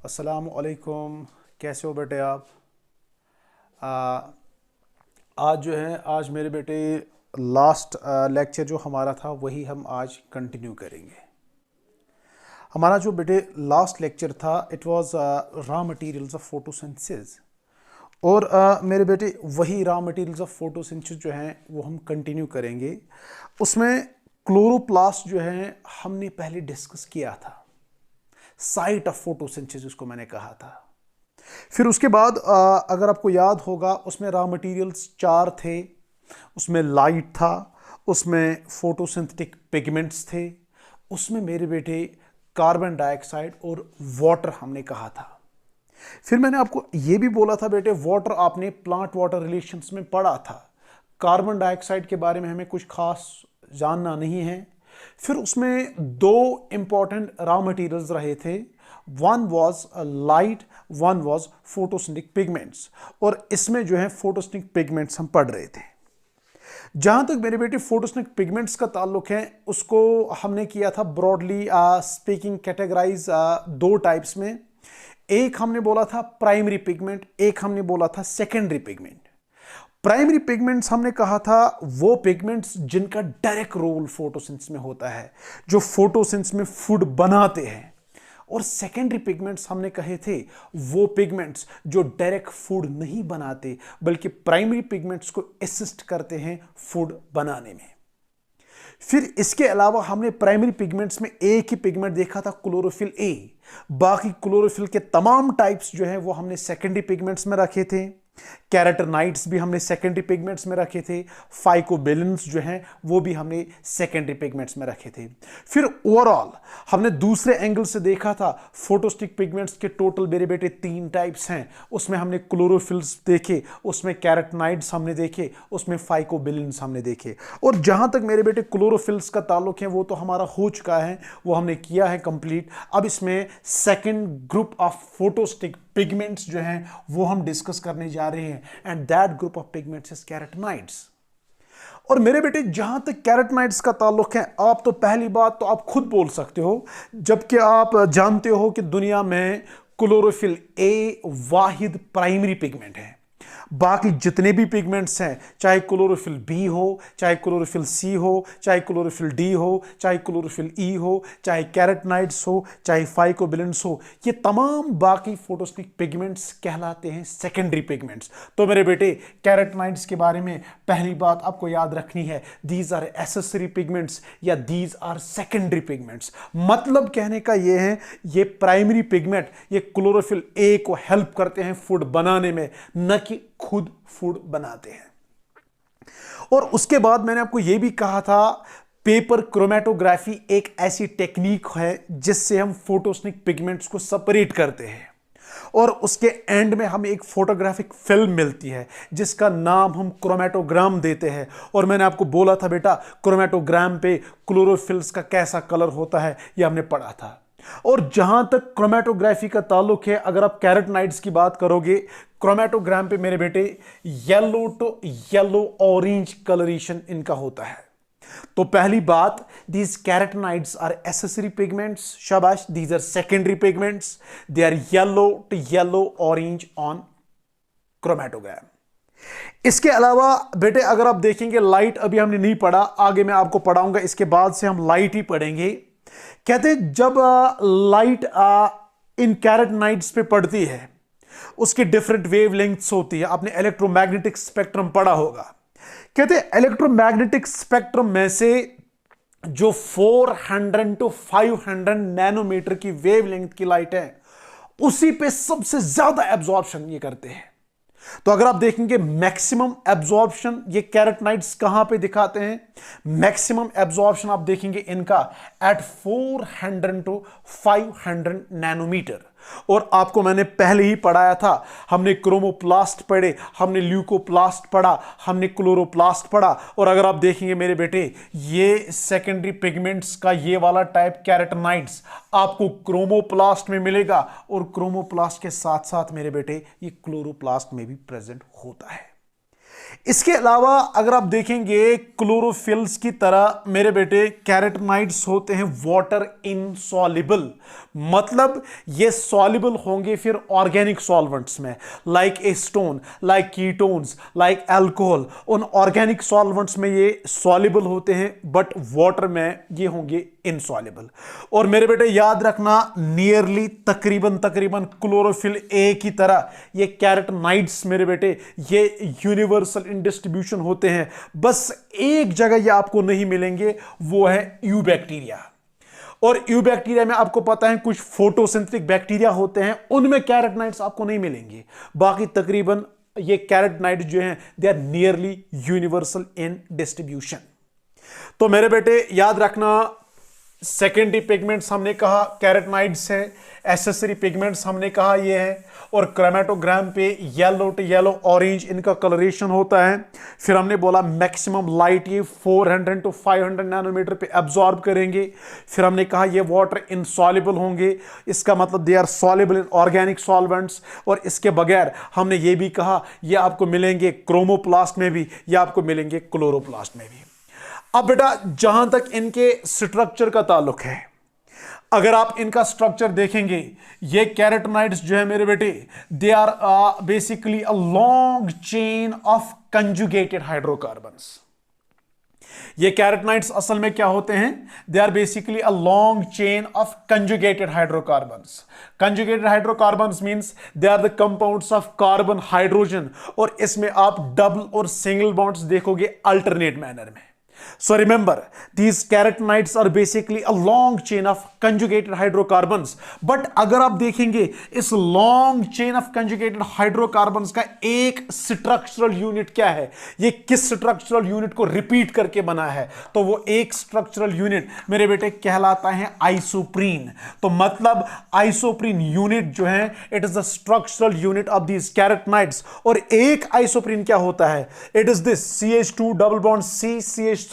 अस्सलामुअलैकुम। कैसे हो बेटे आप? आज जो है आज मेरे बेटे लास्ट लेक्चर जो हमारा था वही हम आज कंटिन्यू करेंगे। हमारा जो बेटे लास्ट लेक्चर था it was raw materials of photosynthesis. और मेरे बेटे वही रॉ मटेरियल्स ऑफ फोटोसिंथेसिस जो हैं वो हम कंटिन्यू करेंगे। उसमें क्लोरोप्लास्ट जो है हमने पहले डिस्कस किया था, साइट ऑफ फोटोसिंथेसिस जिसको मैंने कहा था। फिर उसके बाद अगर आपको याद होगा उसमें रॉ मटेरियल्स चार थे। उसमें लाइट था, उसमें फोटोसिंथेटिक पिगमेंट्स थे, उसमें मेरे बेटे कार्बन डाइऑक्साइड और वाटर हमने कहा था। फिर मैंने आपको यह भी बोला था बेटे वाटर आपने प्लांट वाटर रिलेशंस में पढ़ा था। कार्बन डाइऑक्साइड के बारे में हमें कुछ खास जानना नहीं है। फिर उसमें दो इंपॉर्टेंट रॉ मटेरियल्स रहे थे, one was light, one was photosynthetic pigments. और इसमें जो है फोटोसिंथेटिक पिगमेंट्स हम पढ़ रहे थे। जहां तक मेरे बेटे फोटोसिंथेटिक पिगमेंट्स का ताल्लुक है उसको हमने किया था ब्रॉडली स्पीकिंग कैटेगराइज दो टाइप्स में। एक हमने बोला था प्राइमरी पिगमेंट, एक हमने बोला था सेकेंडरी पिगमेंट। प्राइमरी पिगमेंट्स हमने कहा था वो पिगमेंट्स जिनका डायरेक्ट रोल फोटोसिंथेसिस में होता है, जो फोटोसिंथेसिस में फूड बनाते हैं। और सेकेंडरी पिगमेंट्स हमने कहे थे वो पिगमेंट्स जो डायरेक्ट फूड नहीं बनाते बल्कि प्राइमरी पिगमेंट्स को असिस्ट करते हैं फूड बनाने में। फिर इसके अलावा हमने प्राइमरी पिगमेंट्स में एक ही पिगमेंट देखा था, क्लोरोफिल ए। बाकी क्लोरोफिल के तमाम टाइप्स जो है वो हमने सेकेंडरी पिगमेंट्स में रखे थे। कैरेटोनाइड्स भी हमने सेकेंडरी पिगमेंट्स में रखे थे। फाइकोबिलेंस जो हैं वो भी हमने सेकेंडरी पिगमेंट्स में रखे थे। फिर ओवरऑल हमने दूसरे एंगल से देखा था फोटोसिंथेटिक पिगमेंट्स के टोटल मेरे बेटे तीन टाइप्स हैं। उसमें हमने क्लोरोफिल्स देखे, उसमें कैरेटोनाइड्स हमने देखे, उसमें फाइकोबिलेंस हमने देखे। और जहां तक मेरे बेटे क्लोरोफिल्स का ताल्लुक है वो तो हमारा हो चुका है, वो हमने किया है कंप्लीट। अब इसमें second group of photosynthetic pigments जो हैं वो हम डिस्कस करने जा रहे हैं, and that group of pigments is carotenoids. और मेरे बेटे जहां तक कैरेटोनाइड्स का ताल्लुक है, आप तो पहली बात तो आप खुद बोल सकते हो, जबकि आप जानते हो कि दुनिया में chlorophyll A Wahid primary pigment है। बाकी जितने भी पिगमेंट्स हैं, चाहे क्लोरोफिल बी हो, चाहे क्लोरोफिल सी हो, चाहे क्लोरोफिल डी हो, चाहे क्लोरोफिल ई हो, चाहे कैरेटोनाइड्स हो, चाहे फाइकोबिलेंस हो, ये तमाम बाकी फोटोसिंथेटिक पिगमेंट्स कहलाते हैं सेकेंडरी पिगमेंट्स। तो मेरे बेटे कैरेटोनाइड्स के बारे में पहली बात आपको याद रखनी है, दीज आर एसेसरी पिगमेंट्स या दीज आर सेकेंडरी पिगमेंट्स। मतलब कहने का ये है ये प्राइमरी पिगमेंट ये क्लोरोफिल ए को हेल्प करते हैं फूड बनाने में, न कि खुद फूड बनाते हैं। और उसके बाद मैंने आपको यह भी कहा था पेपर क्रोमेटोग्राफी एक ऐसी टेक्निक है जिससे हम फोटोसिंथेटिक पिगमेंट्स को सेपरेट करते हैं, और उसके एंड में हमें एक फोटोग्राफिक फिल्म मिलती है जिसका नाम हम क्रोमेटोग्राम देते हैं। और मैंने आपको बोला था बेटा क्रोमेटोग्राम पे क्लोरोफिल्स का कैसा कलर होता है यह हमने पढ़ा था। और जहां तक क्रोमेटोग्राफी का ताल्लुक है, अगर आप कैरेटोनाइड्स की बात करोगे क्रोमेटोग्राम पे मेरे बेटे yellow to yellow orange coloration इनका होता है। तो पहली बात, these carotenoids are accessory pigments, शाबाश, these are secondary pigments, they are yellow to yellow orange on chromatogram। इसके अलावा बेटे अगर आप देखेंगे लाइट अभी हमने नहीं पढ़ा, आगे मैं आपको पढ़ाऊंगा, इसके बाद से हम लाइट ही पढ़ेंगे। कहते हैं जब लाइट इन कैरोटीनॉइड्स पे पड़ती है उसकी डिफरेंट वेवलेंथ्स होती है। आपने इलेक्ट्रोमैग्नेटिक स्पेक्ट्रम पढ़ा होगा। कहते हैं इलेक्ट्रोमैग्नेटिक स्पेक्ट्रम में से जो 400 टू 500 नैनोमीटर की वेवलेंथ की लाइट है उसी पे सबसे ज्यादा एब्जॉर्प्शन ये करते हैं। तो अगर आप देखेंगे मैक्सिमम एब्जॉर्प्शन ये कैरोटीनॉइड्स कहां पे दिखाते हैं, मैक्सिमम एब्जॉर्प्शन आप देखेंगे इनका एट 400 टू 500 नैनोमीटर। और आपको मैंने पहले ही पढ़ाया था, हमने क्रोमोप्लास्ट पढ़े, हमने ल्यूकोप्लास्ट पढ़ा, हमने क्लोरोप्लास्ट पढ़ा। और अगर आप देखेंगे मेरे बेटे ये सेकेंडरी पिगमेंट्स का ये वाला टाइप कैरोटीनॉइड्स आपको क्रोमोप्लास्ट में मिलेगा, और क्रोमोप्लास्ट के साथ साथ मेरे बेटे ये क्लोरोप्लास्ट में भी प्रेजेंट होता है। इसके अलावा अगर आप देखेंगे क्लोरोफिल्स की तरह मेरे बेटे कैरेटनाइड्स होते हैं वाटर इनसॉल्युबल, मतलब ये सॉल्युबल होंगे फिर ऑर्गेनिक सॉल्वेंट्स में, like a stone, like ketones, like alcohol. उन ऑर्गेनिक सॉल्वेंट्स में ये सॉल्युबल होते हैं, बट वाटर में ये होंगे इनसॉल्युबल। और मेरे बेटे याद रखना, नियरली तकरीबन तकरीबन क्लोरोफिल ए की तरह ये कैरेटनाइड्स मेरे बेटे ये यूनिवर्सल इन डिस्ट्रीब्यूशन होते हैं, बस एक जगह ये आपको नहीं मिलेंगे, वो है यूबैक्टीरिया। और यूबैक्टीरिया में आपको पता है कुछ फोटोसिंथेटिक बैक्टीरिया होते हैं, उनमें कैरेटनाइड्स आपको नहीं मिलेंगे। बाकी तकरीबन ये कैरेटनाइड्स जो हैं they are nearly universal in distribution. तो मेरे बेटे याद रखना, सेकेंडरी पिगमेंट्स हमने कहा कैरेटनाइड्स है, एसेसरी पिगमेंट्स हमने कहा ये है, और क्रोमेटोग्राम पे येलो टू येलो ऑरेंज इनका कलरेशन होता है। फिर हमने बोला मैक्सिमम लाइट ये 400 टू 500 नैनोमीटर पे एब्जॉर्ब करेंगे। फिर हमने कहा ये वाटर इनसॉल्युबल होंगे, इसका मतलब they are soluble in organic solvents. और इसके बगैर हमने ये भी कहा ये आपको मिलेंगे क्रोमोप्लास्ट में भी, ये आपको मिलेंगे क्लोरोप्लास्ट में भी। अब बेटा जहां तक इनके स्ट्रक्चर का ताल्लुक है, अगर आप इनका स्ट्रक्चर देखेंगे, ये कैरेटनाइड्स जो है मेरे बेटे they are basically a long chain of conjugated hydrocarbons. ये कैरेटनाइड्स असल में क्या होते हैं, they are basically a long chain of conjugated hydrocarbons. Conjugated hydrocarbons means they are the compounds of carbon hydrogen, और इसमें आप डबल और सिंगल बॉन्ड्स देखोगे अल्टरनेट मैनर में। So remember, these carotenoids are basically a long chain of conjugated hydrocarbons. But अगर आप देखेंगे इस long chain of conjugated hydrocarbons का एक structural unit क्या है, ये किस structural unit को repeat करके बना है, तो वो एक structural unit मेरे बेटे कहलाता है isoprene। तो मतलब isoprene unit जो है it is the structural unit of these carotenoids। और एक isoprene क्या होता है, it is this CH2 double bond C CH3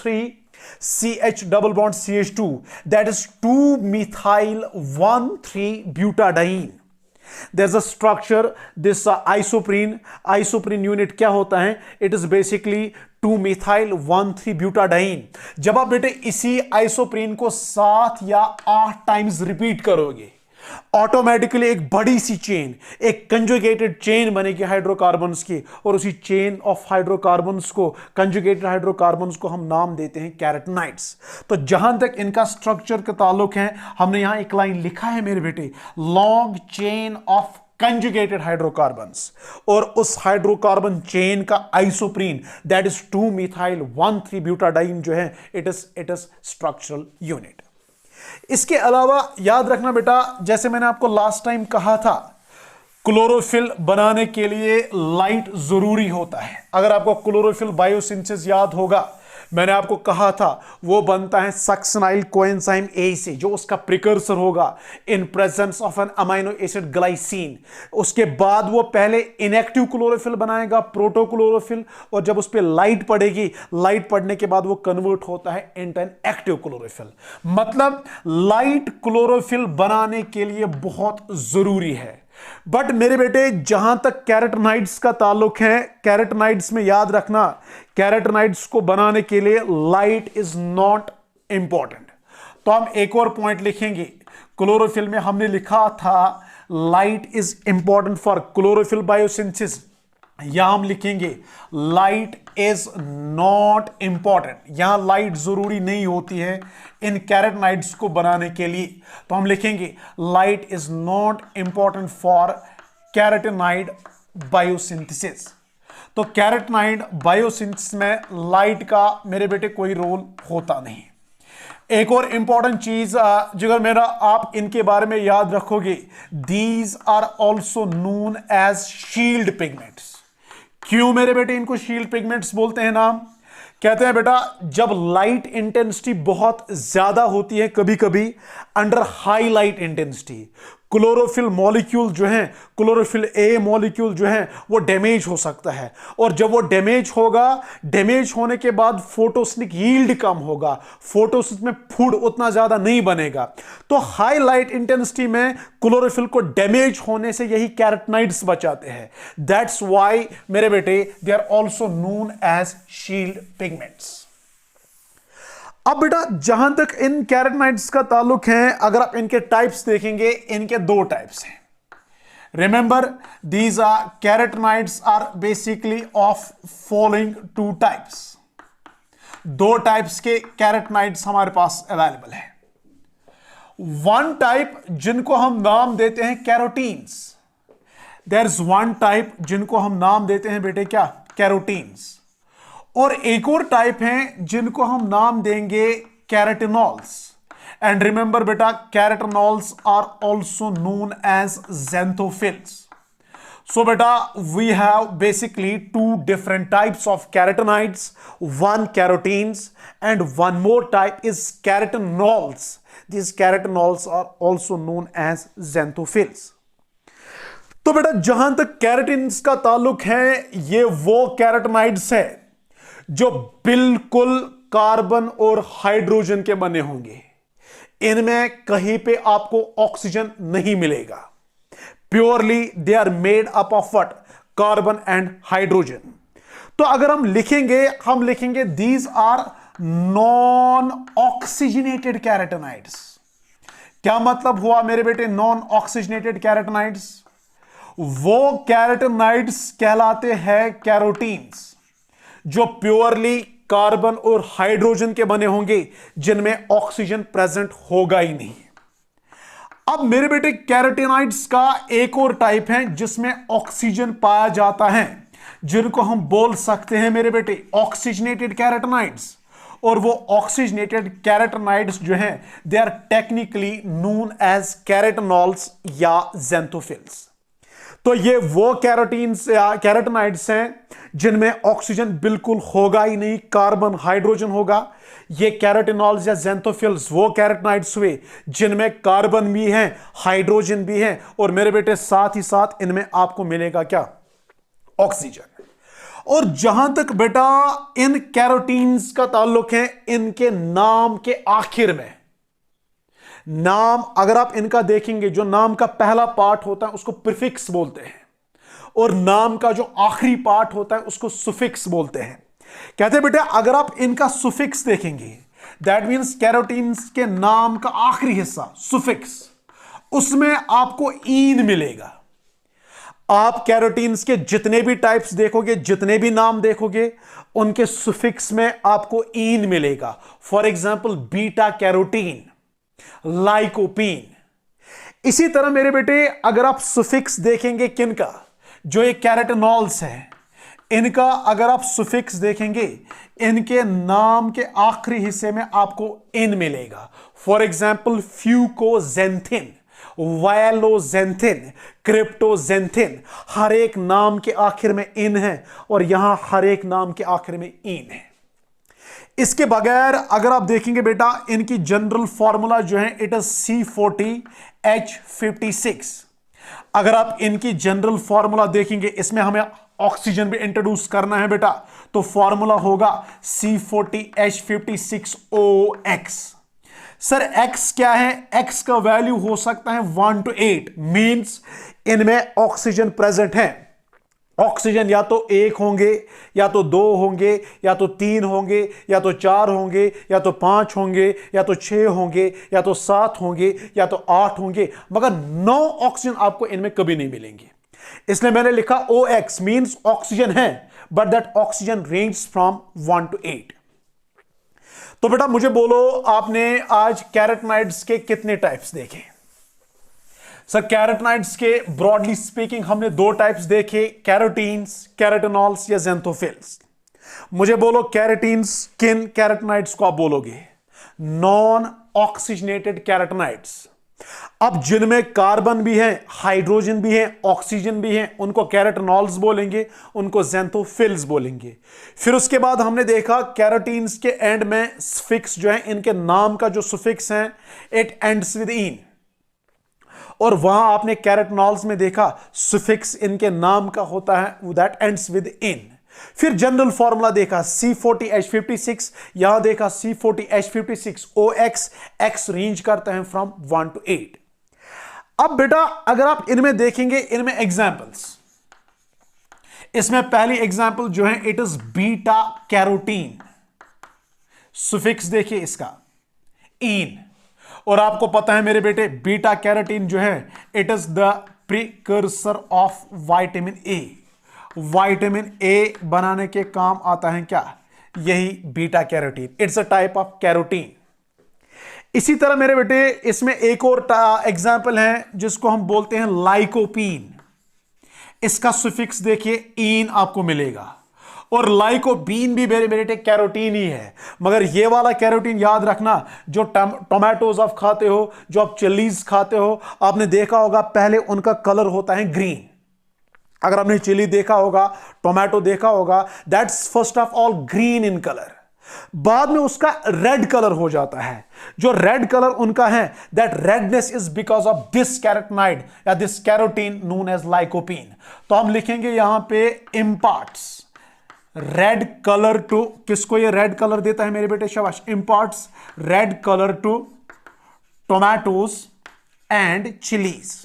CH double bond CH2, that is 2-methyl 1,3-butadiene। There's a structure, this isoprene unit क्या होता है, it is basically 2-methyl 1,3-butadiene। जब आप बेटे इसी आइसोप्रीन को 7 या 8 टाइम्स रिपीट करोगे, ऑटोमेटिकली एक बड़ी सी चेन, एक कंजुगेटेड चेन बनेगी हाइड्रोकार्बन्स की, और उसी चेन ऑफ हाइड्रोकार्बन्स को, कंजुगेटेड हाइड्रोकार्बन्स को हम नाम देते हैं कैरेटनाइड्स। तो जहां तक इनका स्ट्रक्चर का ताल्लुक है, हमने यहां एक लाइन लिखा है मेरे बेटे, long chain of conjugated hydrocarbons, और उस हाइड्रोकार्बन चेन का isoprene that is 2-methyl 1,3-butadiene जो है इट इज स्ट्रक्चरल यूनिट। इसके अलावा याद रखना बेटा, जैसे मैंने आपको लास्ट टाइम कहा था, क्लोरोफिल बनाने के लिए लाइट जरूरी होता है। अगर आपको क्लोरोफिल बायोसिंथेसिस याद होगा, मैंने आपको कहा था वो बनता है सक्सिनाइल कोएंजाइम ए से, जो उसका प्रिकर्सर होगा in presence of an amino acid glycine. उसके बाद वो पहले इनएक्टिव क्लोरोफिल बनाएगा, प्रोटोक्लोरोफिल, और जब उस पर लाइट पड़ेगी, लाइट पड़ने के बाद वो कन्वर्ट होता है इनटू एन एक्टिव क्लोरोफिल। मतलब लाइट क्लोरोफिल बनाने के लिए बहुत जरूरी है। बट मेरे बेटे जहां तक कैरेटनाइड्स का ताल्लुक है, कैरेटनाइड्स में याद रखना, कैरेटनाइड्स को बनाने के लिए लाइट इज नॉट इंपॉर्टेंट। तो हम एक और पॉइंट लिखेंगे, क्लोरोफिल में हमने लिखा था light is important for chlorophyll biosynthesis, यहां हम लिखेंगे लाइट इज नॉट इंपॉर्टेंट। यहां लाइट जरूरी नहीं होती है इन कैरेटनाइड्स को बनाने के लिए, तो हम लिखेंगे light is not important for carotenoid biosynthesis. तो कैरेटनाइड बायोसिंथेसिस में लाइट का मेरे बेटे कोई रोल होता नहीं। एक और इंपॉर्टेंट चीज जिगर मेरा, आप इनके बारे में याद रखोगे, these are also known as shield pigments. क्यों मेरे बेटे इनको शील्ड पिगमेंट्स बोलते हैं नाम? कहते हैं बेटा जब लाइट इंटेंसिटी बहुत ज्यादा होती है, कभी कभी under high light intensity, chlorophyll molecule जो है, क्लोरोफिल ए मॉलिक्यूल जो है वो डैमेज हो सकता है, और जब वो डैमेज होगा, डैमेज होने के बाद फोटोसिंथेटिक यील्ड कम होगा, फोटोसिंथेसिस में फूड उतना ज्यादा नहीं बनेगा। तो हाई लाइट इंटेंसिटी में क्लोरोफिल को डैमेज होने से यही कैरोटीनॉइड्स बचाते हैं। दैट्स व्हाई मेरे बेटे they are also known as shield pigments. अब बेटा जहां तक इन कैरोटीनॉइड्स का ताल्लुक है, अगर आप इनके टाइप्स देखेंगे, इनके दो टाइप्स हैं। Remember these are carotenoids are basically of following two types. दो टाइप्स के कैरोटीनॉइड्स हमारे पास अवेलेबल है। वन टाइप जिनको हम नाम देते हैं carotenes, there is one type जिनको हम नाम देते हैं बेटे क्या, कैरोटीन्स। और एक और टाइप है जिनको हम नाम देंगे कैरोटिनॉल्स। एंड रिमेंबर बेटा carotenols are also known as xanthophylls. So बेटा we have basically two different types of carotenoids, one carotenes and one more type is carotenols. These carotenols are also known as xanthophylls. तो बेटा जहां तक carotenes का ताल्लुक है, ये वो कैरोटीनॉइड्स है जो बिल्कुल कार्बन और हाइड्रोजन के बने होंगे। इनमें कहीं पे आपको ऑक्सीजन नहीं मिलेगा। Purely they are made up of what, carbon and hydrogen. तो अगर हम लिखेंगे these are non oxygenated carotenoids. क्या मतलब हुआ मेरे बेटे नॉन ऑक्सीजनेटेड कैरोटीनॉइड्स? वो कैरोटीनॉइड्स कहलाते हैं कैरोटीन्स जो प्योरली कार्बन और हाइड्रोजन के बने होंगे, जिनमें ऑक्सीजन प्रेजेंट होगा ही नहीं। अब मेरे बेटे कैरोटीनॉइड्स का एक और टाइप है जिसमें ऑक्सीजन पाया जाता है, जिनको हम बोल सकते हैं मेरे बेटे ऑक्सीजनेटेड कैरोटीनॉइड्स। और वो ऑक्सीजनेटेड कैरोटीनॉइड्स जो हैं they are technically known as carotenols या ज़ैंथोफिल्स। तो ये वो कैरोटीनॉइड्स हैं जिनमें ऑक्सीजन बिल्कुल होगा ही नहीं, कार्बन हाइड्रोजन होगा। ये कैरोटिनॉल्स या ज़ैंथोफिल्स वो कैरोटीनॉइड्स हुए जिनमें कार्बन भी है, हाइड्रोजन भी है, और मेरे बेटे साथ ही साथ इनमें आपको मिलेगा क्या, ऑक्सीजन। और जहां तक बेटा इन कैरोटीन्स का ताल्लुक है, इनके नाम के आखिर में, नाम अगर आप इनका देखेंगे, जो नाम का पहला पार्ट होता है उसको प्रीफिक्स बोलते हैं, और नाम का जो आखिरी पार्ट होता है उसको सुफिक्स बोलते हैं। कहते हैं बेटा अगर आप इनका सुफिक्स देखेंगे, दैट मींस कैरोटीन्स के नाम का आखिरी हिस्सा सुफिक्स, उसमें आपको ईन मिलेगा। आप कैरोटीन्स के जितने भी टाइप्स देखोगे, जितने भी नाम देखोगे, उनके सुफिक्स में आपको ईन मिलेगा। For example beta carotene, lycopene. इसी तरह मेरे बेटे अगर आप सुफिक्स देखेंगे किनका, जो ये कैरोटिनॉल्स है, इनका अगर आप सुफिक्स देखेंगे, इनके नाम के आखिरी हिस्से में आपको इन मिलेगा। फॉर एग्जाम्पल फ्यूकोजेंथिन, वायलोजेंथिन, क्रिप्टोजेंथिन, हर एक नाम के आखिर में इन है, और यहां हर एक नाम के आखिर में इन है। इसके बगैर अगर आप देखेंगे बेटा, इनकी जनरल फॉर्मूला जो है इट इज C40H56। अगर आप इनकी जनरल फॉर्मूला देखेंगे, इसमें हमें ऑक्सीजन भी इंट्रोड्यूस करना है बेटा, तो फॉर्मूला होगा C40H56OX। सर X क्या है? X का वैल्यू हो सकता है 1 to 8, मींस इनमें ऑक्सीजन प्रेजेंट है। ऑक्सीजन या तो 1 होंगे, या तो 2 होंगे, या तो 3 होंगे, या तो 4 होंगे, या तो 5 होंगे, या तो 6 होंगे, या तो 7 होंगे, या तो 8 होंगे, मगर 9 ऑक्सीजन आपको इनमें कभी नहीं मिलेंगे। इसलिए मैंने लिखा OX मींस ऑक्सीजन है, but that oxygen range from 1 to 8। तो बेटा मुझे बोलो, आपने आज कैरोटीनॉइड्स के कितने टाइप्स देखे? सर कैरोटीनॉइड्स के ब्रॉडली स्पीकिंग हमने 2 टाइप्स देखे, कैरोटीन्स, कैरोटिनॉल्स या ज़ैंथोफिल्स। मुझे बोलो कैरोटीन्स किन कैरोटीनॉइड्स को आप बोलोगे? Non oxygenated carotenoids. अब जिनमें कार्बन भी है, हाइड्रोजन भी है, ऑक्सीजन भी है, उनको कैरोटिनॉल्स बोलेंगे, उनको ज़ैंथोफिल्स बोलेंगे। फिर उसके बाद हमने देखा कैरोटीन्स के एंड में सफिक्स जो है, इनके नाम का जो सफिक्स है इट एंड्स विद इन, और वहां आपने कैरेटनॉल्स में देखा सुफिक्स इनके नाम का होता है दैट एंड्स विद इन। फिर जनरल फॉर्मूला देखा C40H56, यहां देखा C40H56 OX, X रेंज करते हैं फ्रॉम 1 to 8। अब बेटा अगर आप इनमें देखेंगे, इनमें एग्जांपल्स, इसमें पहली एग्जांपल जो है it is beta carotene, suffix देखिए इसका इन, और आपको पता है मेरे बेटे बीटा कैरोटीन जो है it is the precursor of vitamin A. Vitamin A बनाने के काम आता है क्या, यही beta carotene, it's a type of carotene. इसी तरह मेरे बेटे इसमें एक और एग्जांपल है जिसको हम बोलते हैं लाइकोपीन, इसका सुफिक्स देखिए इन आपको मिलेगा, और लाइकोपीन भी मेरे बेटे कैरोटीन ही है, मगर ये वाला कैरोटीन याद रखना, जो टोमेटोज आप खाते हो, जो आप चिलीज खाते हो, आपने देखा होगा पहले उनका कलर होता है ग्रीन। अगर आपने चिली देखा होगा, टोमेटो देखा होगा, that's first of all green in colour, बाद में उसका रेड कलर हो जाता है। जो रेड कलर उनका है that redness is because of this carotenoid या this carotene known as lycopene. तो हम लिखेंगे यहां पे इम्पार्ट्स रेड कलर टू, किसको ये रेड कलर देता है मेरे बेटे, शाबाश, imparts red colour to tomatoes and chillies,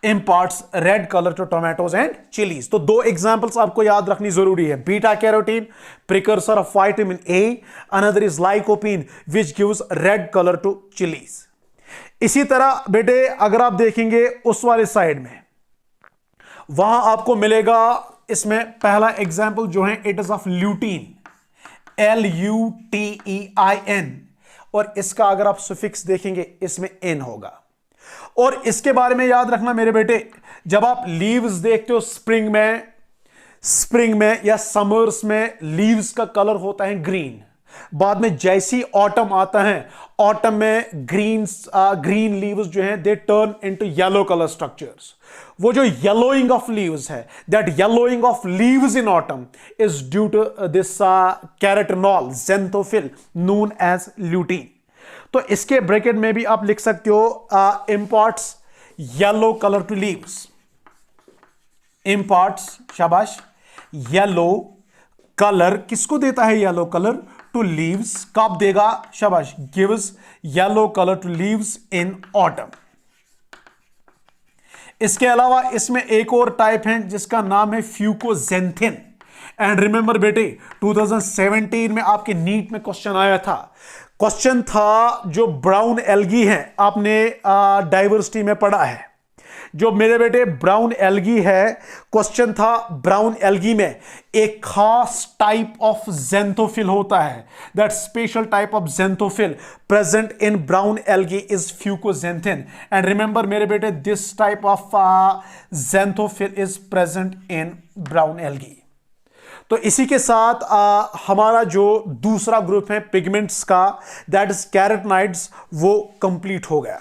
imparts red color to tomatoes and chilies। तो दो एग्जांपल्स आपको याद रखनी जरूरी है, beta carotene precursor of vitamin A, another is lycopene which gives red colour to chillies. इसी तरह बेटे अगर आप देखेंगे उस वाले साइड में, वहां आपको मिलेगा, इसमें पहला एग्जांपल जो है it is of lutein, LUTEIN, और इसका अगर आप सुफिक्स देखेंगे इसमें N होगा। और इसके बारे में याद रखना मेरे बेटे, जब आप लीव्स देखते हो स्प्रिंग में या समर्स में लीव्स का कलर होता है ग्रीन, बाद में जैसी ऑटम आता है, ऑटम में ग्रीन लीव्स जो हैं they turn into yellow colour structures. वो जो येलोइंग ऑफ लीव्स है, that yellowing of leaves in autumn is due to this carotenol xanthophyll known as lutein. तो इसके ब्रैकेट में भी आप लिख सकते हो imparts yellow colour to leaves, imparts, शाबाश, येलो कलर किसको देता है, येलो कलर टू लीव्स, कब देगा, शाबाश, gives yellow colour to leaves in autumn. इसके अलावा इसमें एक और टाइप है जिसका नाम है फ्यूकोजेंथिन। एंड रिमेंबर बेटे 2017 में आपके नीट में क्वेश्चन आया था, क्वेश्चन था जो ब्राउन एल्गी है, आपने डाइवर्सिटी में पढ़ा है, जो मेरे बेटे ब्राउन एल्गी है, क्वेश्चन था ब्राउन एल्गी में एक खास टाइप ऑफ ज़ेंथोफिल होता है, that special type of xanthophyll present in brown algae is fucoxanthin. And remember मेरे बेटे this type of xanthophyll is present in brown algae. तो इसी के साथ हमारा जो दूसरा ग्रुप है पिगमेंट्स का, दैट इज कैरोटीनॉइड्स, वो कंप्लीट हो गया।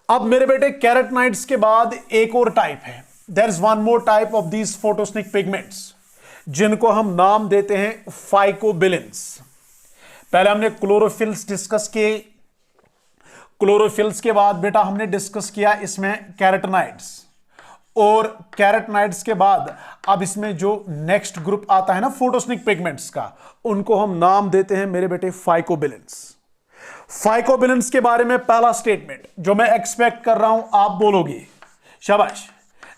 अब मेरे बेटे कैरोटीनॉइड्स के बाद एक और टाइप है, there is one more type of these photosynthetic pigments जिनको हम नाम देते हैं फाइकोबिलिन्स। पहले हमने क्लोरोफिल्स डिस्कस किए, क्लोरोफिल्स के बाद बेटा हमने डिस्कस किया इसमें कैरोटीनॉइड्स, और कैरोटीनॉइड्स के बाद अब इसमें जो नेक्स्ट ग्रुप आता है ना फोटोसिनिक पिगमेंट्स का, उनको हम नाम देते हैं मेरे बेटे फाइकोबिलिन्स। फाइकोबिलिन्स के बारे में पहला स्टेटमेंट जो मैं एक्सपेक्ट कर रहा हूं आप बोलोगे, शाबाश,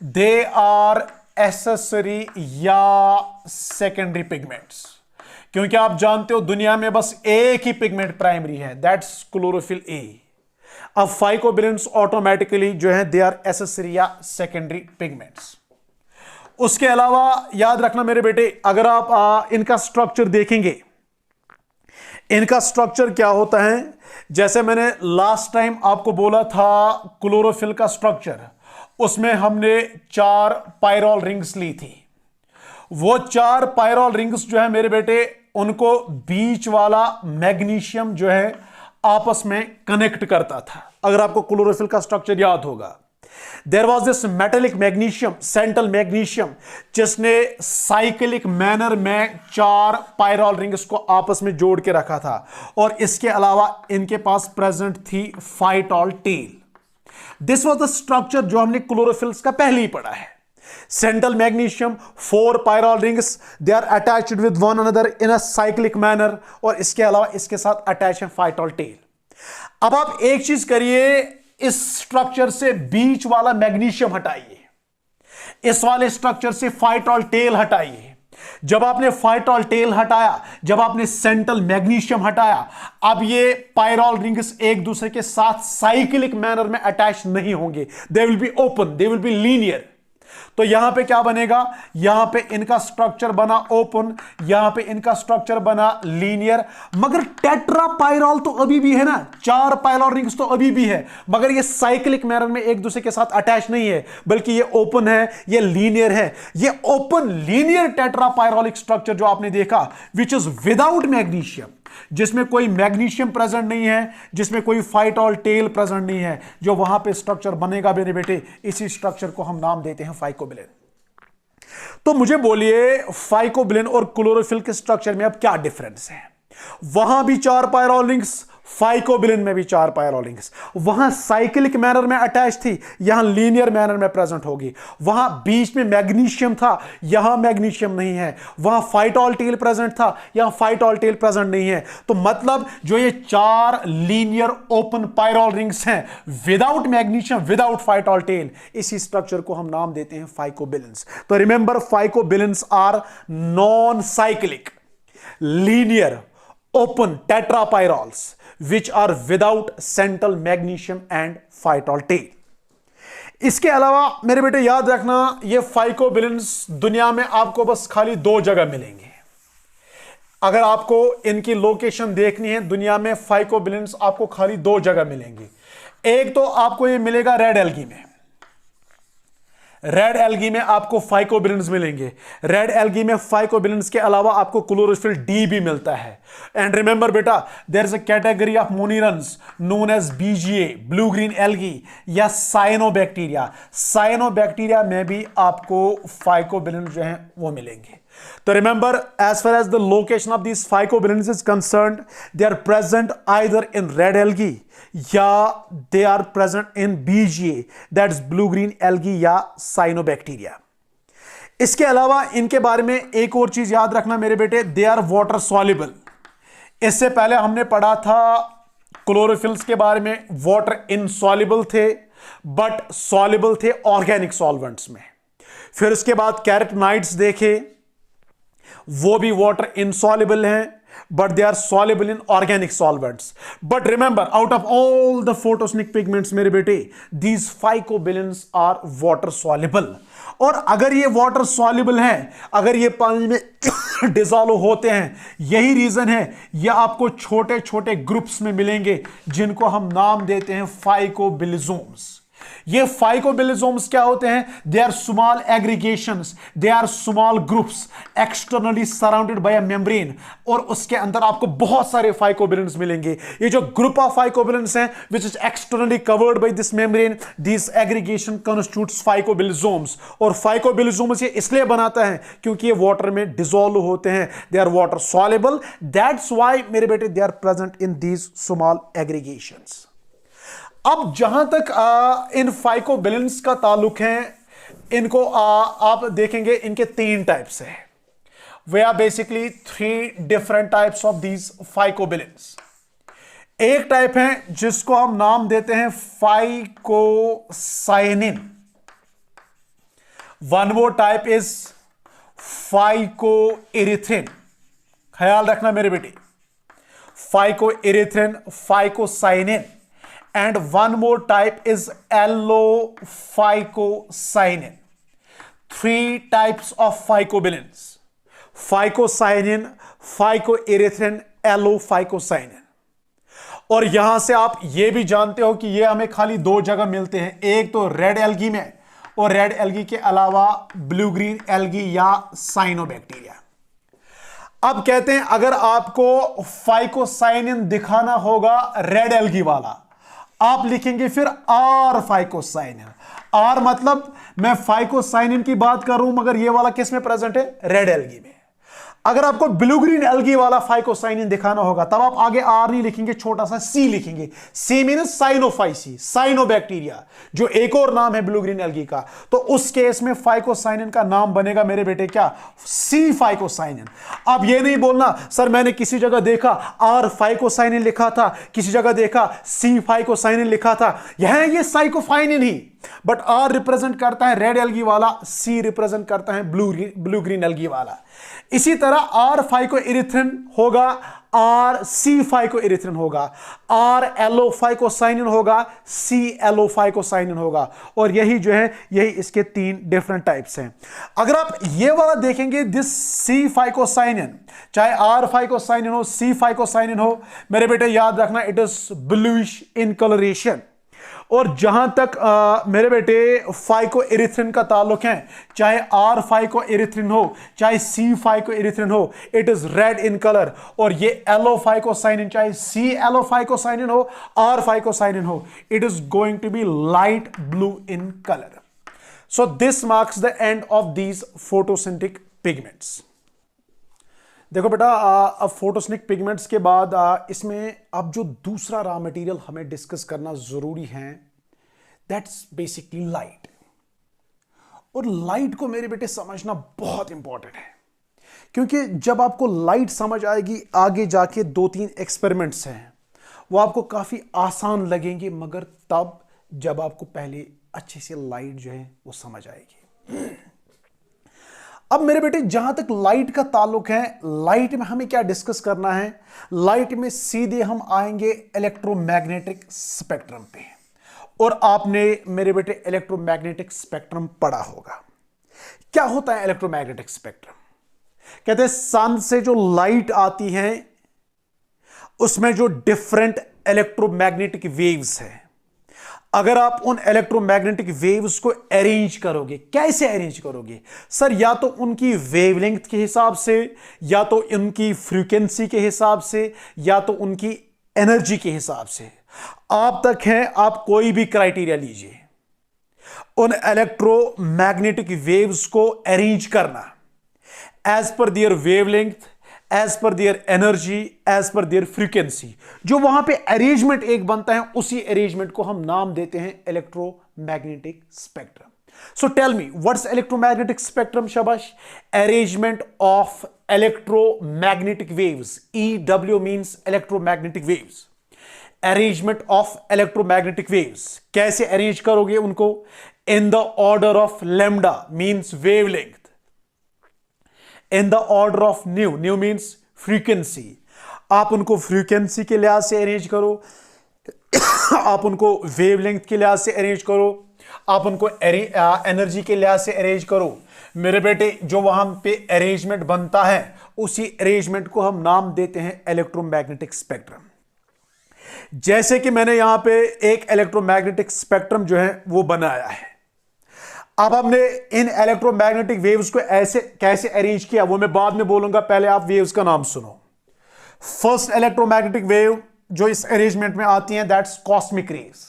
दे आर एसेसरी या सेकेंडरी पिगमेंट्स, क्योंकि आप जानते हो दुनिया में बस एक ही पिगमेंट प्राइमरी है, दैट्स क्लोरोफिल ए। अब फाइकोबिलिन्स ऑटोमेटिकली जो है दे आर एसेसरी या सेकेंडरी पिगमेंट्स। उसके अलावा याद रखना मेरे बेटे, अगर आप इनका स्ट्रक्चर देखेंगे, इनका स्ट्रक्चर क्या होता है, जैसे मैंने लास्ट टाइम आपको बोला था क्लोरोफिल का स्ट्रक्चर, उसमें हमने 4 पायरोल रिंग्स ली थी। वो 4 पायरोल रिंग्स जो है मेरे बेटे, उनको बीच वाला मैग्नीशियम जो है आपस में कनेक्ट करता था। अगर आपको क्लोरोफिल का स्ट्रक्चर याद होगा, there was this metallic magnesium, central magnesium, जिसने साइक्लिक मैनर में 4 पायरोल रिंग्स को आपस में जोड़ के रखा था, और इसके अलावा इनके पास प्रेजेंट थी phytol tail. This was the structure जो हमने क्लोरोफिल्स का पहले ही पढ़ा है। Central magnesium, 4 pyrrole rings, they are attached with one another in a cyclic manner, और इसके अलावा इसके साथ अटैच है फाइटल टेल। अब आप एक चीज करिए, इस स्ट्रक्चर से बीच वाला मैग्नीशियम हटाइए, इस वाले स्ट्रक्चर से फाइटल टेल हटाइए। जब आपने फाइटल टेल हटाया, जब आपने सेंट्रल मैग्नीशियम हटाया, अब ये पायरल रिंग्स एक दूसरे के साथ साइक्लिक मैनर में अटैच नहीं होंगे, they will be open, they will be linear. तो यहां पे क्या बनेगा, यहां पे इनका स्ट्रक्चर बना ओपन, यहां पे इनका स्ट्रक्चर बना लीनियर। मगर टेट्रा पायरल तो अभी भी है ना, 4 पायरल रिंग्स तो अभी भी है, मगर ये साइक्लिक मैनर में एक दूसरे के साथ अटैच नहीं है, बल्कि ये ओपन है, ये लीनियर है। ये ओपन लीनियर टेट्रा पायरोलिक स्ट्रक्चर जो आपने देखा, विच इज विदाउट मैग्नीशियम, जिसमें कोई मैग्नीशियम प्रेजेंट नहीं है, जिसमें कोई फाइटल टेल प्रेजेंट नहीं है, जो वहां पे स्ट्रक्चर बनेगा मेरे बेटे, इसी स्ट्रक्चर को हम नाम देते हैं फाइकोबिलिन। तो मुझे बोलिए, फाइकोबिलिन और क्लोरोफिल के स्ट्रक्चर में अब क्या डिफरेंस है? वहां भी 4 पायरल रिंग्स, फाइकोबिलिन में भी 4 पायरल रिंग्स। वहां साइक्लिक मैनर में अटैच थी, यहां लीनियर मैनर में प्रेजेंट होगी। वहां बीच में मैग्नीशियम था, यहां मैग्नीशियम नहीं है। वहां फाइटल टेल प्रेजेंट था, यहां फाइटल टेल प्रेजेंट नहीं है। तो मतलब जो ये 4 लीनियर ओपन पायरल रिंग्स हैं, without magnesium, without phytol tail, इसी स्ट्रक्चर को हम नाम देते हैं फाइकोबिलिन्स। तो remember, phycobilins are non cyclic linear open tetrapyrroles which are without central magnesium and phytol tail। इसके अलावा मेरे बेटे याद रखना, ये फाइकोबिलिन्स दुनिया में आपको बस खाली 2 जगह मिलेंगे। अगर आपको इनकी लोकेशन देखनी है, दुनिया में फाइकोबिलिन्स आपको खाली 2 जगह मिलेंगे। एक तो आपको ये मिलेगा रेड एल्गी में, रेड एल्गी में आपको फाइकोबिलिन्स मिलेंगे। रेड एल्गी में फाइकोबिलिन्स के अलावा आपको क्लोरोफिल डी भी मिलता है। एंड रिमेंबर बेटा, there is a category of monerans known as BGA, blue green algae या साइनोबैक्टीरिया। साइनोबैक्टीरिया में भी आपको फाइकोबिलिन जो है वो मिलेंगे। तो remember, as far as the location of these phycobilins is concerned, they are present either in red algae या they are present in BGA, that is blue green algae या cyanobacteria। इसके अलावा इनके बारे में एक और चीज याद रखना मेरे बेटे, they are water soluble। इससे पहले हमने पढ़ा था क्लोरोफिल्स के बारे में, वाटर इनसॉल्युबल थे बट सॉल्युबल थे ऑर्गेनिक सॉल्वेंट्स में। फिर उसके बाद कैरेटनाइड्स देखे, वो भी वाटर इनसॉल्युबल हैं but they are soluble in organic solvents। but remember, out of all the photosynthetic pigments मेरे बेटे, these phycobilins are water soluble। और अगर ये वाटर soluble हैं, अगर ये पानी में डिसॉल्व होते हैं, यही रीजन है ये आपको छोटे छोटे ग्रुप्स में मिलेंगे, जिनको हम नाम देते हैं फाइकोबिलिजोम्स। ये फाइकोबिलिजोम्स क्या होते हैं? They are small aggregations, they are small groups externally surrounded by a membrane, और उसके अंदर आपको बहुत सारे फाइकोबिलिन्स मिलेंगे। ये जो ग्रुप ऑफ फाइकोबिलिन्स हैं which is externally covered by this membrane, this aggregation constitutes phycobilisomes. और फाइकोबिलिजोम्स ये इसलिए बनाता है क्योंकि ये वाटर में डिसॉल्व होते हैं, they are water soluble, that's why मेरे बेटे they are present in these small aggregations. अब जहां तक इन फाइकोबिलिन्स का ताल्लुक है, इनको आप देखेंगे इनके 3 टाइप्स हैं। We are basically 3 different types of these phycobilins. एक टाइप है जिसको हम नाम देते हैं phycocyanin, one more type is phycoerythrin. ख्याल रखना मेरे बेटे, phycoerythrin, phycocyanin, and one more type is allophycocyanin। 3 types of phycobilins: phycocyanin, phycoerythrin, allophycocyanin। और यहां से आप ये भी जानते हो कि ये हमें खाली 2 जगह मिलते हैं, एक तो रेड एल्गी में, और रेड एल्गी के अलावा ब्लू ग्रीन एल्गी या साइनोबैक्टीरिया। अब कहते हैं अगर आपको फाइकोसाइनिन दिखाना होगा रेड एल्गी वाला, आप लिखेंगे फिर आर फाइकोसाइनिन। आर मतलब मैं फाइकोसाइनिन की बात कर रहा हूं, मगर ये वाला किस में प्रेजेंट है? रेड एल्गी में। अगर आपको ब्लू ग्रीन एल्गी वाला फाइकोसाइनिन दिखाना होगा तब आप आगे आर नहीं लिखेंगे, छोटा सा सी लिखेंगे। सी मीन्स साइनोफाइसी, साइनोबैक्टीरिया, जो एक और नाम है ब्लू ग्रीन एल्गी का। तो उस केस में फाइकोसाइनिन का नाम बनेगा मेरे बेटे क्या, सी फाइकोसाइनिन। अब ये नहीं बोलना सर मैंने किसी जगह देखा आर फाइकोसाइनिन लिखा था, किसी जगह देखा सी फाइकोसाइनिन लिखा था, यह ये साइकोफाइनिन ही, बट आर रिप्रेजेंट करता है रेड एल्गी वाला, सी रिप्रेजेंट करता है ब्लू ग्रीन एल्गी वाला। इसी तरह आर फाइकोइरिथ्रिन होगा, आर सी फाइकोइरिथ्रिन होगा, आर एलोफाइकोसाइनिन होगा, सी एलोफाइकोसाइनिन होगा। और यही जो है यही इसके 3 डिफरेंट टाइप्स हैं। अगर आप ये वाला देखेंगे दिस सी फाइकोसाइनिन, चाहे आर फाइकोसाइनिन हो सी फाइकोसाइनिन हो, मेरे बेटे याद रखना it is bluish in colouration. और जहां तक मेरे बेटे फाइकोइरिथ्रिन का ताल्लुक है, चाहे आर फाइकोइरिथ्रिन हो चाहे सी फाइकोइरिथ्रिन हो, it is red in colour. और ये एलोफाइकोसाइनिन, चाहे सी एलोफाइकोसाइनिन हो आर फाइकोसाइनिन हो, it is going to be light blue in colour. So this marks the end of these photosynthetic pigments. देखो बेटा, अब फोटोसिंथेटिक पिगमेंट्स के बाद इसमें अब जो दूसरा रॉ मटेरियल हमें डिस्कस करना जरूरी है, दैट्स बेसिकली लाइट। और लाइट को मेरे बेटे समझना बहुत इंपॉर्टेंट है, क्योंकि जब आपको लाइट समझ आएगी आगे जाके 2-3 एक्सपेरिमेंट्स हैं वो आपको काफी आसान लगेंगे, मगर तब जब आपको पहले अच्छे से लाइट जो है वो समझ आएगी। अब मेरे बेटे जहां तक लाइट का ताल्लुक है, लाइट में हमें क्या डिस्कस करना है, लाइट में सीधे हम आएंगे इलेक्ट्रोमैग्नेटिक स्पेक्ट्रम पे। और आपने मेरे बेटे इलेक्ट्रोमैग्नेटिक स्पेक्ट्रम पढ़ा होगा। क्या होता है इलेक्ट्रोमैग्नेटिक स्पेक्ट्रम? कहते हैं सन से जो लाइट आती है उसमें जो डिफरेंट इलेक्ट्रोमैग्नेटिक वेव्स हैं, अगर आप उन इलेक्ट्रोमैग्नेटिक वेव्स को अरेंज करोगे, कैसे अरेंज करोगे सर? या तो उनकी वेवलेंथ के हिसाब से, या तो उनकी फ्रीक्वेंसी के हिसाब से, या तो उनकी एनर्जी के हिसाब से। आप तक है, आप कोई भी क्राइटेरिया लीजिए, उन इलेक्ट्रोमैग्नेटिक वेव्स को अरेंज करना as per their wavelength, as per their energy, as per their frequency. जो वहां पे अरेंजमेंट एक बनता है, उसी अरेंजमेंट को हम नाम देते हैं electromagnetic spectrum. So tell me what's electromagnetic spectrum? शाबाश। Arrangement of electromagnetic waves, EW means electromagnetic waves. Arrangement of electromagnetic waves, कैसे अरेंज करोगे उनको? In the order of lambda means wavelength, in the order of nu, nu means frequency. आप उनको frequency के लिहाज से arrange करो, आप उनको वेवलेंथ के लिहाज से अरेंज करो, आप उनको एनर्जी के लिहाज से अरेंज करो। मेरे बेटे जो वहां पे अरेंजमेंट बनता है उसी अरेंजमेंट को हम नाम देते हैं इलेक्ट्रोमैग्नेटिक स्पेक्ट्रम। जैसे कि मैंने यहां पे एक इलेक्ट्रोमैग्नेटिक स्पेक्ट्रम जो है वो बनाया है। अब हमने इन इलेक्ट्रोमैग्नेटिक वेव्स को ऐसे कैसे अरेंज किया वो मैं बाद में बोलूंगा, पहले आप वेव्स का नाम सुनो। फर्स्ट इलेक्ट्रोमैग्नेटिक वेव जो इस अरेंजमेंट में आती हैं, that's cosmic rays.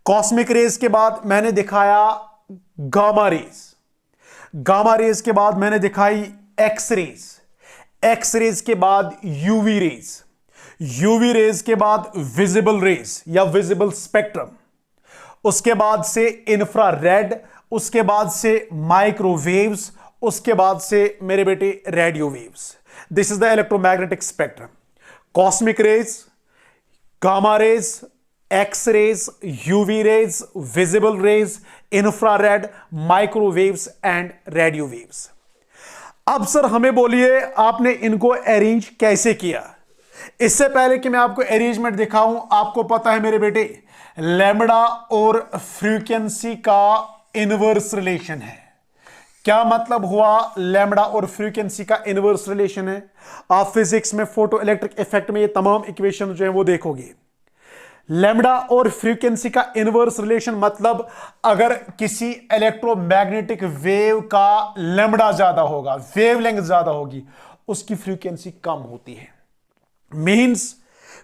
Cosmic rays के बाद मैंने दिखाया गामा रेज, गामा रेज के बाद मैंने दिखाई एक्स रेज, एक्स रेज के बाद यूवी रेज, यूवी रेज के बाद विजिबल रेज या विजिबल स्पेक्ट्रम, उसके बाद से इंफ्रारेड, उसके बाद से माइक्रोवेव्स, उसके बाद से मेरे बेटे radio waves. This is the electromagnetic spectrum. Cosmic rays, gamma rays, X rays, UV rays, visible rays, infrared, microwaves and radio waves. अब सर हमें बोलिए आपने इनको अरेंज कैसे किया? इससे पहले कि मैं आपको अरेंजमेंट दिखाऊं, आपको पता है मेरे बेटे लैम्बडा और फ्रीक्वेंसी का इनवर्स रिलेशन है। क्या मतलब हुआ लैम्बडा और फ्रीक्वेंसी का इनवर्स रिलेशन है? आप फिजिक्स में फोटो इलेक्ट्रिक इफेक्ट में ये तमाम इक्वेशन जो है वो देखोगे। लैम्बडा और फ्रीक्वेंसी का इनवर्स रिलेशन मतलब अगर किसी इलेक्ट्रोमैग्नेटिक वेव का लैम्बडा ज्यादा होगा, वेवलेंथ ज्यादा होगी, उसकी फ्रीक्वेंसी कम होती है। मींस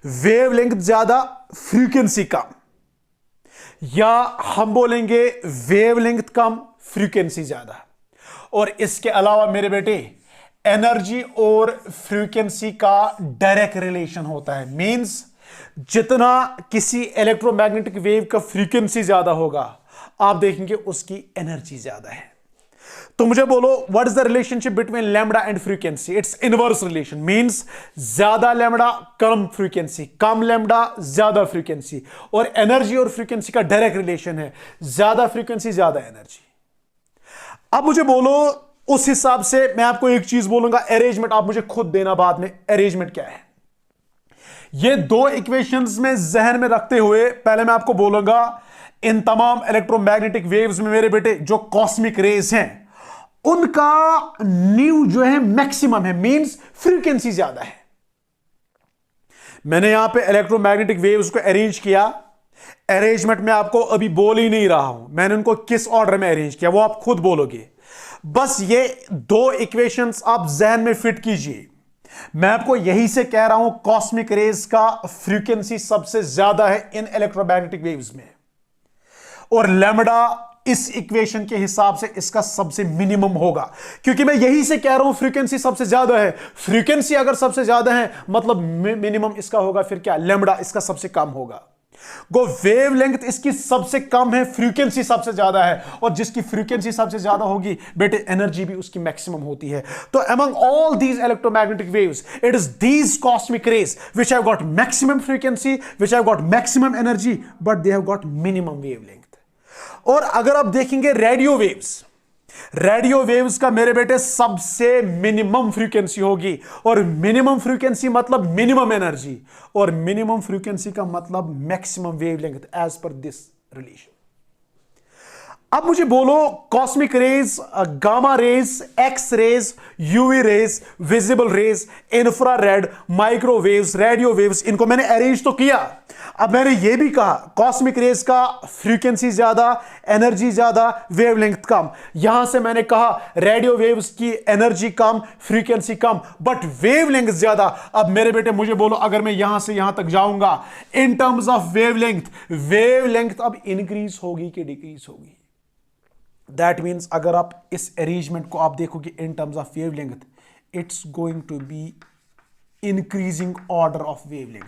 वेवलेंथ ज्यादा, फ्रीक्वेंसी कम, या हम बोलेंगे वेवलेंथ कम, फ्रीक्वेंसी ज्यादा। और इसके अलावा मेरे बेटे एनर्जी और फ्रीक्वेंसी का डायरेक्ट रिलेशन होता है। मींस जितना किसी इलेक्ट्रोमैग्नेटिक वेव का फ्रीक्वेंसी ज्यादा होगा, आप देखेंगे उसकी एनर्जी ज्यादा है। तो मुझे बोलो, what is the relationship between lambda and frequency? It's inverse relation. Means ज्यादा लैम्बडा कम फ्रीक्वेंसी, कम लैम्बडा ज्यादा फ्रीक्वेंसी। और एनर्जी और फ्रीक्वेंसी का डायरेक्ट रिलेशन है, ज्यादा फ्रीक्वेंसी ज्यादा एनर्जी। अब मुझे बोलो, उस हिसाब से मैं आपको एक चीज बोलूंगा, अरेंजमेंट आप मुझे खुद देना बाद में, अरेंजमेंट क्या है। ये दो इक्वेशंस में जहन में रखते हुए पहले मैं आपको बोलूंगा, इन तमाम इलेक्ट्रोमैग्नेटिक वेव्स में मेरे बेटे जो कॉस्मिक रेज हैं, उनका न्यू जो है मैक्सिमम है। मींस फ्रीक्वेंसी ज्यादा है। मैंने यहां पे इलेक्ट्रोमैग्नेटिक वेव्स को अरेंज किया। अरेंजमेंट में आपको अभी बोल ही नहीं रहा हूं, मैंने उनको किस ऑर्डर में अरेंज किया वो आप खुद बोलोगे। बस ये दो इक्वेशंस आप जहन में फिट कीजिए। मैं आपको यही से कह रहा हूं, कॉस्मिक रेज का फ्रीक्वेंसी सबसे ज्यादा है इन इलेक्ट्रोमैग्नेटिक वेव्स में, और लैम्बडा इस इक्वेशन के हिसाब से इसका सबसे मिनिमम होगा। क्योंकि मैं यही से कह रहा हूं फ्रीक्वेंसी सबसे ज्यादा है। फ्रीक्वेंसी अगर सबसे ज्यादा है मतलब मिनिमम इसका होगा फिर क्या, लैम्बडा इसका सबसे कम होगा। गो वेवलेंथ इसकी सबसे कम है, फ्रीक्वेंसी सबसे ज्यादा है, और जिसकी फ्रीक्वेंसी सबसे ज्यादा होगी बेटे एनर्जी भी उसकी मैक्सिमम होती है। तो among all these electromagnetic waves, it is these cosmic rays which have got maximum frequency, which have got maximum energy, but they have got minimum wavelength. और अगर आप देखेंगे रेडियो वेव्स का मेरे बेटे सबसे मिनिमम फ्रीक्वेंसी होगी, और मिनिमम फ्रीक्वेंसी मतलब मिनिमम एनर्जी, और मिनिमम फ्रीक्वेंसी का मतलब maximum wavelength as per this relation. अब मुझे बोलो, cosmic rays, gamma rays, X rays, UV rays, visible rays, infrared, microwaves, radio waves, इनको मैंने अरेंज तो किया। अब मैंने ये भी कहा कॉस्मिक रेज का फ्रीक्वेंसी ज्यादा, एनर्जी ज्यादा, वेवलेंथ कम। यहां से मैंने कहा रेडियो वेव्स की energy come, frequency come, but wavelength ज्यादा। अब मेरे बेटे मुझे बोलो, अगर मैं यहां से यहां तक जाऊंगा इन टर्म्स ऑफ वेवलेंथ अब इंक्रीज होगी कि डिक्रीज होगी? दैट मीन्स अगर आप इस अरेंजमेंट को आप देखोगे in terms of wavelength, it's going to be increasing order of wavelength.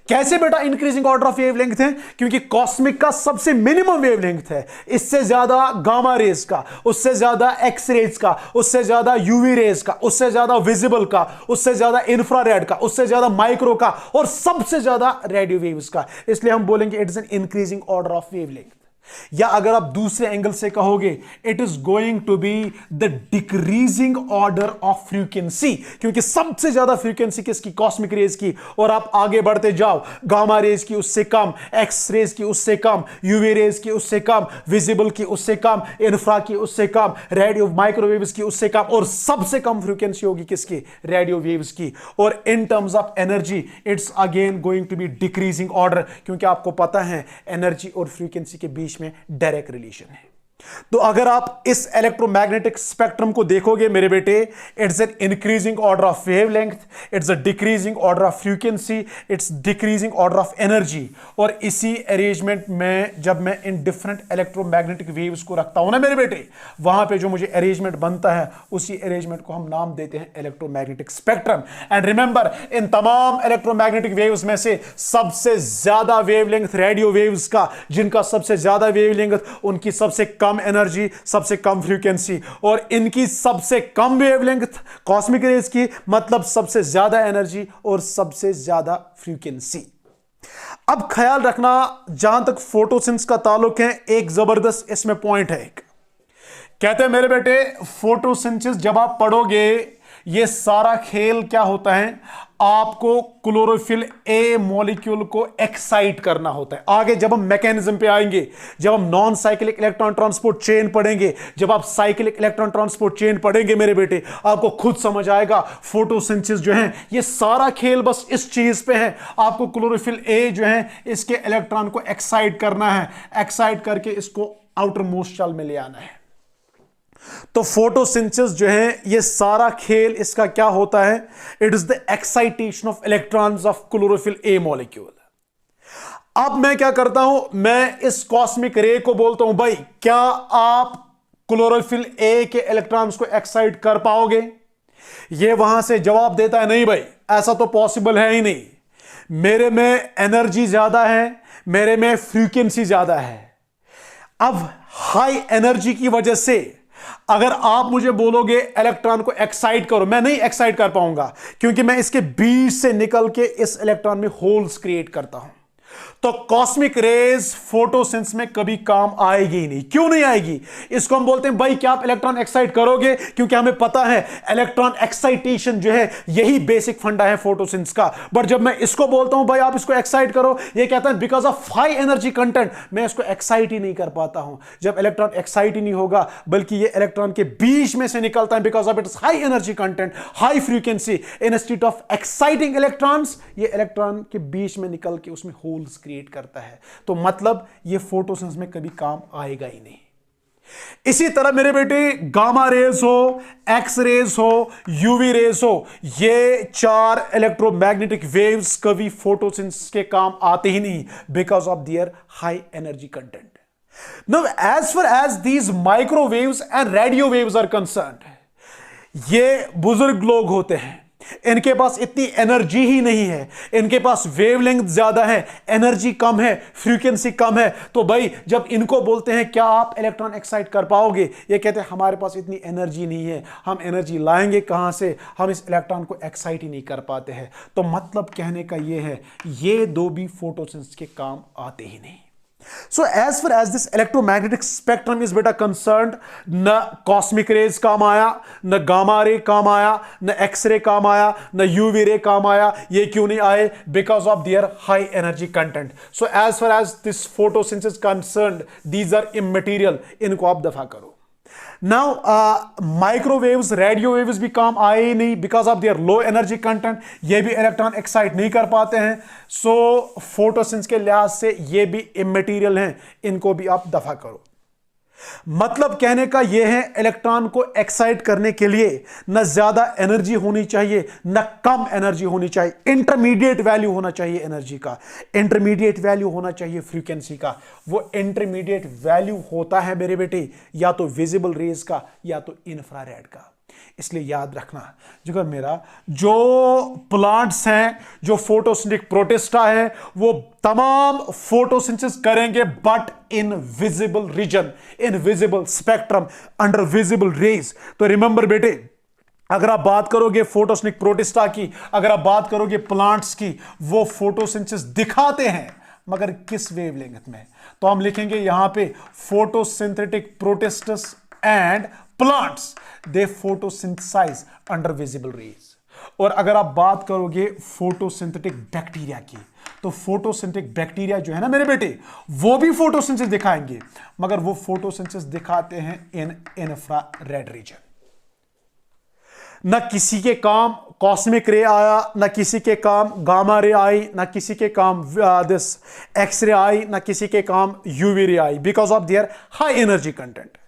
कैसे बेटा इंक्रीजिंग ऑर्डर ऑफ वेवलेंथ है? क्योंकि कॉस्मिक का सबसे मिनिमम वेवलेंथ है, इससे ज्यादा गामा रेज का, उससे ज्यादा एक्स रेज का, उससे ज्यादा यूवी रेज का, उससे ज्यादा विजिबल का, उससे ज्यादा इंफ्रारेड का, उससे ज्यादा माइक्रो का, और सबसे ज्यादा रेडियो वेव्स का। इसलिए हम बोलेंगे it is an increasing order of wavelength. या अगर आप दूसरे एंगल से कहोगे, it is going to be the decreasing order of frequency, क्योंकि सबसे ज्यादा फ्रीक्वेंसी किसकी? कॉस्मिक रेज की। और आप आगे बढ़ते जाओ, गामा रेज की उससे कम, एक्स रेज की उससे कम, यूवी रेज की उससे कम, विजिबल की उससे कम, इंफ्रा की उससे कम, रेडियो माइक्रोवेव्स की उससे कम, और सबसे कम फ्रीक्वेंसी होगी किसकी? रेडियो वेव्स की। और in terms of energy it's again going to be decreasing order, क्योंकि आपको पता है एनर्जी और फ्रीक्वेंसी के बीच में डायरेक्ट रिलेशन है। तो अगर आप इस इलेक्ट्रोमैग्नेटिक स्पेक्ट्रम को देखोगे मेरे बेटे, it's an increasing order of wavelength, it's a decreasing order of frequency, it's decreasing order of energy. और इसी अरेंजमेंट में जब मैं इन डिफरेंट इलेक्ट्रोमैग्नेटिक वेव्स को रखता हूं ना मेरे बेटे, वहां पे जो मुझे अरेंजमेंट बनता है, उसी अरेंजमेंट को हम नाम देते हैं इलेक्ट्रोमैग्नेटिक स्पेक्ट्रम। एंड रिमेंबर, इन तमाम इलेक्ट्रोमैग्नेटिक वेव्स में से सबसे ज्यादा वेवलेंथ रेडियो वेव्स का, जिनका सबसे ज्यादा वेवलेंथ, उनकी सबसे कम एनर्जी, सबसे कम फ्रीक्वेंसी, और इनकी सबसे कम वेवलेंथ कॉस्मिक रेज की, मतलब सबसे ज्यादा एनर्जी और सबसे ज्यादा फ्रीक्वेंसी। अब ख्याल रखना, जहां तक फोटोसिंथेसिस का ताल्लुक है, एक जबरदस्त इसमें पॉइंट है। कहते हैं मेरे बेटे, फोटोसिंथेसिस जब आप पढ़ोगे, ये सारा खेल क्या होता है, आपको क्लोरोफिल ए मॉलिक्यूल को एक्साइट करना होता है। आगे जब हम मैकेनिज्म पे आएंगे, जब हम non cyclic electron transport chain पढ़ेंगे, जब आप साइक्लिक इलेक्ट्रॉन ट्रांसपोर्ट चेन पढ़ेंगे मेरे बेटे, आपको खुद समझ आएगा फोटोसिंथेसिस जो है ये सारा खेल बस इस चीज पे है। आपको क्लोरोफिल ए जो है इसके इलेक्ट्रॉन को एक्साइट करना है, एक्साइट करके इसको आउटर मोस्ट शेल में ले आना है। तो फोटोसिंथेसिस जो है ये सारा खेल इसका क्या होता है? It is the excitation of electrons of chlorophyll A molecule. अब मैं क्या करता हूं, मैं इस कॉस्मिक रे को बोलता हूं, भाई क्या आप क्लोरोफिल ए के इलेक्ट्रॉन्स को एक्साइट कर पाओगे? ये वहां से जवाब देता है नहीं भाई, ऐसा तो पॉसिबल है ही नहीं, मेरे में एनर्जी ज्यादा है, मेरे में फ्रीक्वेंसी ज्यादा है। अब हाई एनर्जी की वजह से अगर आप मुझे बोलोगे इलेक्ट्रॉन को एक्साइट करो, मैं नहीं एक्साइट कर पाऊंगा, क्योंकि मैं इसके बीच से निकल के इस इलेक्ट्रॉन में होल्स क्रिएट करता हूं। तो कॉस्मिक रेज फोटोसिंथेसिस में कभी काम आएगी ही नहीं। क्यों नहीं आएगी? इसको हम बोलते हैं भाई क्या आप इलेक्ट्रॉन एक्साइट करोगे, क्योंकि हमें पता है इलेक्ट्रॉन एक्साइटेशन जो है यही बेसिक फंडा है फोटोसिंथेसिस का। बट जब मैं इसको बोलता हूं भाई आप इसको एक्साइट करो, ये कहता है because of high energy content मैं इसको एक्साइट ही नहीं कर पाता हूं। जब इलेक्ट्रॉन एक्साइट ही नहीं होगा बल्कि ये इलेक्ट्रॉन के बीच में से निकलता है because of its high energy content, high frequency, instead of exciting electrons ये इलेक्ट्रॉन के बीच में निकल के उसमें होल्स क्रिएट करता है। तो मतलब ये फोटोसिंथेसिस में कभी काम आएगा ही नहीं। इसी तरह मेरे बेटे गामा रेज हो, एक्स रेज हो, यूवी रेज हो, ये चार इलेक्ट्रोमैग्नेटिक वेव्स कभी फोटोसिंथेसिस के काम आते ही नहीं because of their high energy content. Now as far as these microwaves and radio waves are concerned, ये बुजुर्ग लोग होते हैं, इनके पास इतनी एनर्जी ही नहीं है, इनके पास वेवलेंथ ज्यादा है, एनर्जी कम है, फ्रीक्वेंसी कम है। तो भाई जब इनको बोलते हैं क्या आप इलेक्ट्रॉन एक्साइट कर पाओगे, ये कहते हैं हमारे पास इतनी एनर्जी नहीं है, हम एनर्जी लाएंगे कहां से, हम इस इलेक्ट्रॉन को एक्साइट ही नहीं कर पाते हैं। तो मतलब कहने का ये है ये दो भी फोटोसिंथेसिस के काम आते ही नहीं। So as far as this electromagnetic spectrum is बेटा concerned, न cosmic rays काम आया, न gamma ray काम आया, न x-ray काम आया, न UV ray काम आया। ये क्यों नहीं आए? Because of their high energy content. So as far as this photosynthesis concerned, these are immaterial. इनको आप दफा करो। Now माइक्रोवेव्स, रेडियो वेव्स भी काम आए ही नहीं because of there low energy content, ये भी इलेक्ट्रॉन एक्साइट नहीं कर पाते हैं। सो फोटोसिंथेसिस के लिहाज से ये भी इमैटेरियल हैं, इनको भी आप दफा करो। मतलब कहने का यह है इलेक्ट्रॉन को एक्साइट करने के लिए न ज्यादा एनर्जी होनी चाहिए न कम एनर्जी होनी चाहिए, इंटरमीडिएट वैल्यू होना चाहिए एनर्जी का, इंटरमीडिएट वैल्यू होना चाहिए फ्रीक्वेंसी का। वो इंटरमीडिएट वैल्यू होता है मेरे बेटे या तो विजिबल रेज का या तो इंफ्रारेड का। इसलिए याद रखना जिगर मेरा, जो प्लांट्स हैं, जो फोटोसिंथेटिक प्रोटिस्टा है, वो तमाम फोटोसिंथेसिस करेंगे but in visible region, in visible spectrum, under visible raise. तो रिमेंबर बेटे, अगर आप बात करोगे फोटोसिंथेटिक प्रोटिस्टा की, अगर आप बात करोगे प्लांट्स की, वो फोटोसिंथेसिस दिखाते हैं मगर किस वेवलेंथ में? तो हम लिखेंगे यहां पे photosynthetic protists and plants they photosynthesize under visible rays। और अगर आप बात करोगे फोटोसिंथेटिक बैक्टीरिया की, तो फोटोसिंथेटिक बैक्टीरिया जो है ना मेरे बेटे, वो भी फोटोसिंथेसिस दिखाएंगे मगर वो फोटोसिंथेसिस दिखाते हैं इन इंफ्रारेड रीजन। न किसी के काम कॉस्मिक रे आया, न किसी के काम गामा रे आई, न किसी के काम दिस एक्स रे आई, न किसी के काम UV ray I because of their high energy content.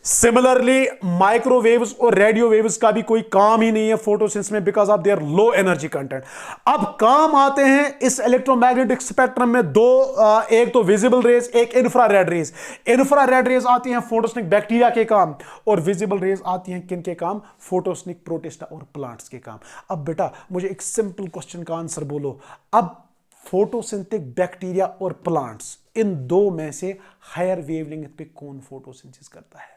Similarly microwaves और रेडियो वेव्स का भी कोई काम ही नहीं है फोटोसिंथेसिस में because of there low energy content. अब काम आते हैं इस इलेक्ट्रोमैग्नेटिक स्पेक्ट्रम में दो, एक तो विजिबल रेज, एक इंफ्रारेड रेज। इंफ्रारेड रेज आती हैं फोटोसिंथेटिक बैक्टीरिया के काम और विजिबल रेज आती हैं किन के काम? फोटोसिंथेटिक प्रोटिस्टा और प्लांट्स के काम। अब बेटा मुझे एक सिंपल क्वेश्चन का आंसर बोलो, अब फोटोसिंथेटिक बैक्टीरिया और प्लांट्स, इन दो में से हायर वेवलेंथ पे कौन फोटोसिंथेसिस करता है?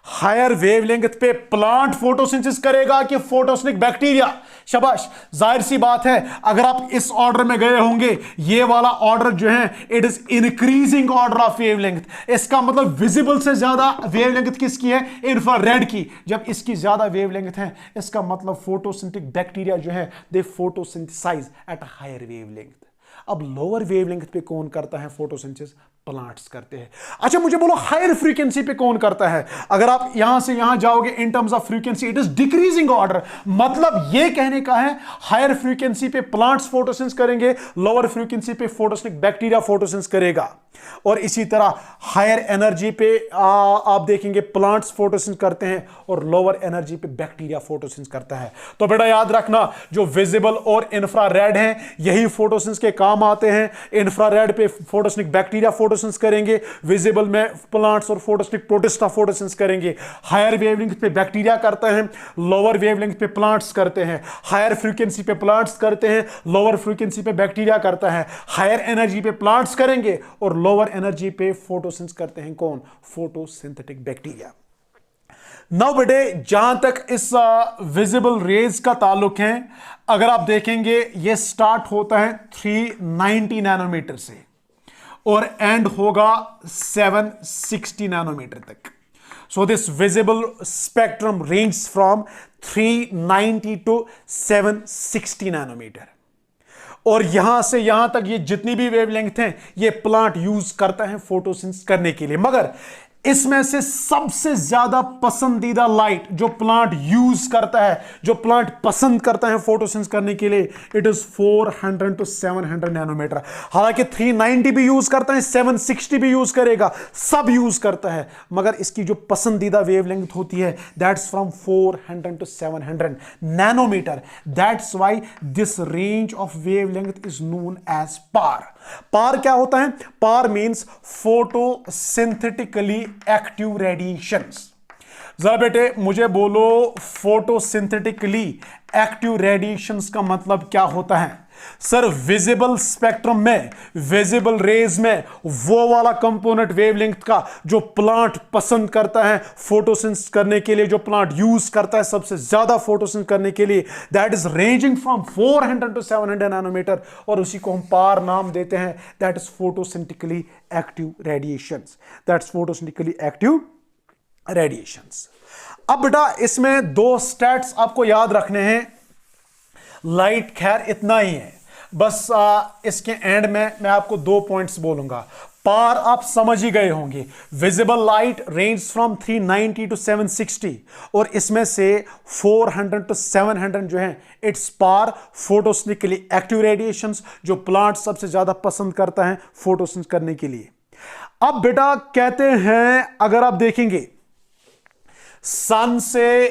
हायर वेवलेंथ पे प्लांट फोटोसिंथेसिस करेगा कि फोटोसिंथेटिक बैक्टीरिया? शाबाश, जाहिर सी बात है अगर आप इस ऑर्डर में गए होंगे, ये वाला ऑर्डर जो है it is increasing order of wavelength. इसका मतलब विजिबल से ज्यादा वेवलेंथ किसकी है? इंफ्रारेड की। जब इसकी ज्यादा वेवलेंथ है इसका मतलब फोटोसिंथेटिक बैक्टीरिया जो है दे फोटोसिंथेसाइज एट हायर वेवलेंथ। अब लोअर वेवलेंथ पे कौन करता है फोटोसिंथेसिस? प्लांट्स करते हैं। अच्छा मुझे बोलो हायर फ्रीक्वेंसी पे कौन करता है? अगर आप यहां से यहां जाओगे इन terms of frequency it is decreasing order. मतलब यह कहने का है हायर फ्रीक्वेंसी पे प्लांट्स फोटोसिंथेसिस करेंगे, लोअर फ्रीक्वेंसी पे फोटोसिंथेटिक बैक्टीरिया फोटोसिंथेसिस करेगा। और इसी तरह हायर एनर्जी पे आप देखेंगे प्लांट्स फोटोसिंथेसिस करते हैं और लोअर एनर्जी पे बैक्टीरिया फोटोसिंथेसिस करता है। तो बेटा याद रखना जो विजिबल और इंफ्रारेड हैं यही फोटोसिंथेसिस के काम आते हैं। इंफ्रारेड पे फोटोसिंथेटिक बैक्टीरिया फोटोसिंथेसिस फोटोसिंथेसिस करेंगे, विजिबल में प्लांट्स और फोटोसिंथेटिक प्रोटिस्टा फोटोसिंथेसिस करेंगे। हायर वेवलेंथ पे बैक्टीरिया करते हैं, लोअर वेवलेंथ पे प्लांट्स करते हैं। हायर फ्रीक्वेंसी पे प्लांट्स करते हैं, लोअर फ्रीक्वेंसी पे बैक्टीरिया करता है। हायर एनर्जी पे प्लांट्स करेंगे और लोअर एनर्जी पे फोटोसिंथेसिस करते हैं कौन? Photosynthetic bacteria. नाउ बेटे जहां तक इस विजिबल रेज का ताल्लुक है, अगर आप देखेंगे ये स्टार्ट होता है 390 नैनोमीटर से और एंड होगा 760 नैनोमीटर तक। So this visible spectrum range from 390 to 760 nanometre. और यहां से यहां तक ये जितनी भी वेवलेंथ है ये प्लांट यूज करता है फोटोसिंथेसिस करने के लिए। मगर इसमें से सबसे ज्यादा पसंदीदा लाइट जो प्लांट यूज करता है, जो प्लांट पसंद करता है फोटोसिंथेसिस करने के लिए, इट इज 400 टू 700 नैनोमीटर। हालांकि 390 भी यूज करता है, 760 भी यूज करेगा, सब यूज करता है, मगर इसकी जो पसंदीदा वेवलेंथ होती है that's from 400 to 700 nanometre. That's why this range of wavelength is known as PAR. PAR क्या होता है? PAR means photosynthetically active radiations. जरा बेटे मुझे बोलो फोटोसिंथेटिकली एक्टिव रेडिएशंस का मतलब क्या होता है? सर विजिबल स्पेक्ट्रम में, विजिबल रेज में वो वाला कंपोनेंट वेवलेंथ का जो प्लांट पसंद करता है फोटोसिंथेसिस करने के लिए, जो प्लांट यूज करता है सबसे ज्यादा फोटोसिंथेसिस करने के लिए, that is ranging from 400 to 700 nanometre, और उसी को हम पार नाम देते हैं। That is photosynthetically active radiations. That's photosynthetically active radiations. अब बेटा इसमें दो स्टैट्स आपको याद रखने हैं। लाइट खैर इतना ही है, बस इसके एंड में मैं आपको 2 पॉइंट्स बोलूंगा। पार आप समझ ही गए होंगे, visible light range from 390 to 760, और इसमें से 400 टू 700 जो है it's PAR, photosynthetically active radiations, जो प्लांट सबसे ज्यादा पसंद करता है फोटोसिंथेसिस करने के लिए। अब बेटा कहते हैं अगर आप देखेंगे सन से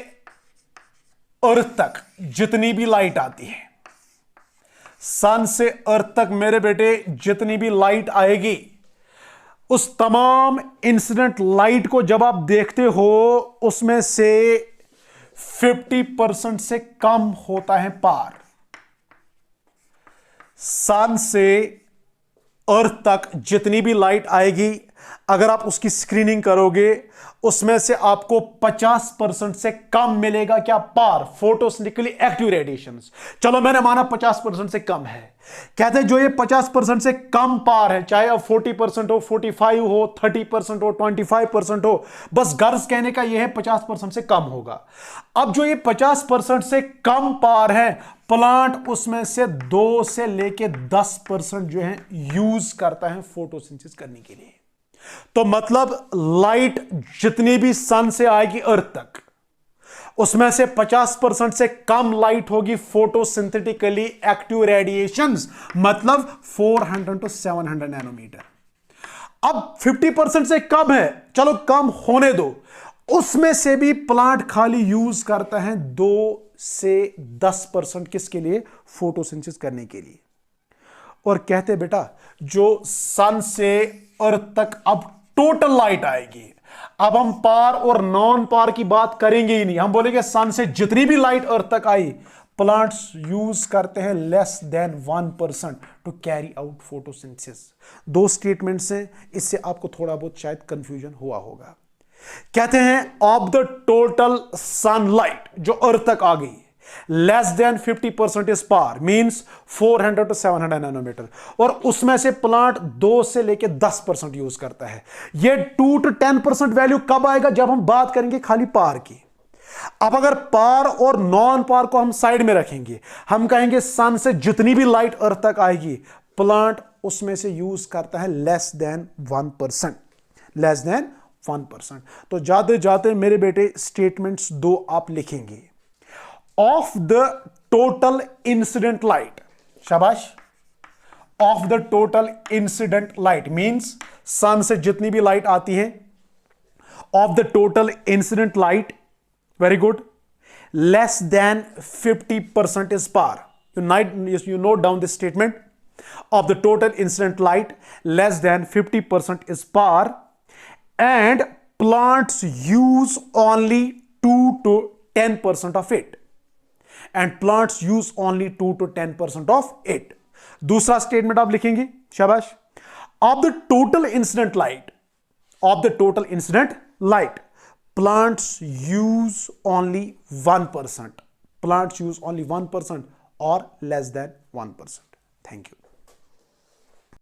अर्थ तक जितनी भी लाइट आती है, सन से अर्थ तक मेरे बेटे जितनी भी लाइट आएगी, उस तमाम इंसिडेंट लाइट को जब आप देखते हो उसमें से 50% से कम होता है पार। सन से अर्थ तक जितनी भी लाइट आएगी, अगर आप उसकी स्क्रीनिंग करोगे उसमें से आपको 50% से कम मिलेगा क्या? पार, फोटोसिंथेटिकली एक्टिव रेडिएशंस। चलो मैंने माना 50% से कम है। कहते हैं जो ये 50% से कम पार है, चाहे अब 40% हो, 45 हो, 30% हो, 25% हो, बस गर्ज कहने का यह है 50% से कम होगा। अब जो ये 50% से कम पार है, प्लांट उसमें से 2 से लेके 10% जो है यूज करता है फोटोसिंथेसिस करने के लिए। तो मतलब लाइट जितनी भी सन से आएगी अर्थ तक, उसमें से 50% से कम लाइट होगी फोटोसिंथेटिकली एक्टिव रेडिएशंस, मतलब 400 टू 700 नैनोमीटर। अब 50% से कम है, चलो कम होने दो, उसमें से भी प्लांट खाली यूज करता है 2 से 10% किसके लिए? फोटोसिंथेसिस करने के लिए। और कहते बेटा जो सन से अर्थ तक अब टोटल लाइट आएगी, अब हम पार और नॉन पार की बात करेंगे ही नहीं, हम बोलेंगे सन से जितनी भी लाइट अर्थ तक आई, प्लांट्स यूज करते हैं less than 1% to carry out photosynthesis. 2 statement से, इससे आपको थोड़ा बहुत शायद कंफ्यूजन हुआ होगा। कहते हैं ऑफ द टोटल सनलाइट जो अर्थ तक आ गई, less than 50% is PAR, means 400 to 700 nanometre, और उसमें से प्लांट 2 से लेके 10% यूज करता है। ये 2 टू 10% वैल्यू कब आएगा? जब हम बात करेंगे खाली पार की। अब अगर पार और नॉन पार को हम साइड में रखेंगे, हम कहेंगे सन से जितनी भी लाइट अर्थ तक आएगी, प्लांट उसमें से यूज करता है लेस देन 1%, लेस देन 1%। तो जाते जाते मेरे बेटे स्टेटमेंट्स 2 आप लिखेंगे। Of the total incident light, शाबाश, of the total incident light means sun से जितनी भी लाइट आती है, of the total incident light, very good, less than 50% is PAR. You note down this statement, of the total incident light, less than 50% is par, and plants use only 2 to 10% of it, and plants use only 2 to 10% of it. दूसरा statement आप लिखेंगे, शाबाश. Of the total incident light, plants use only 1%. Plants use only 1% or less than 1%. Thank you.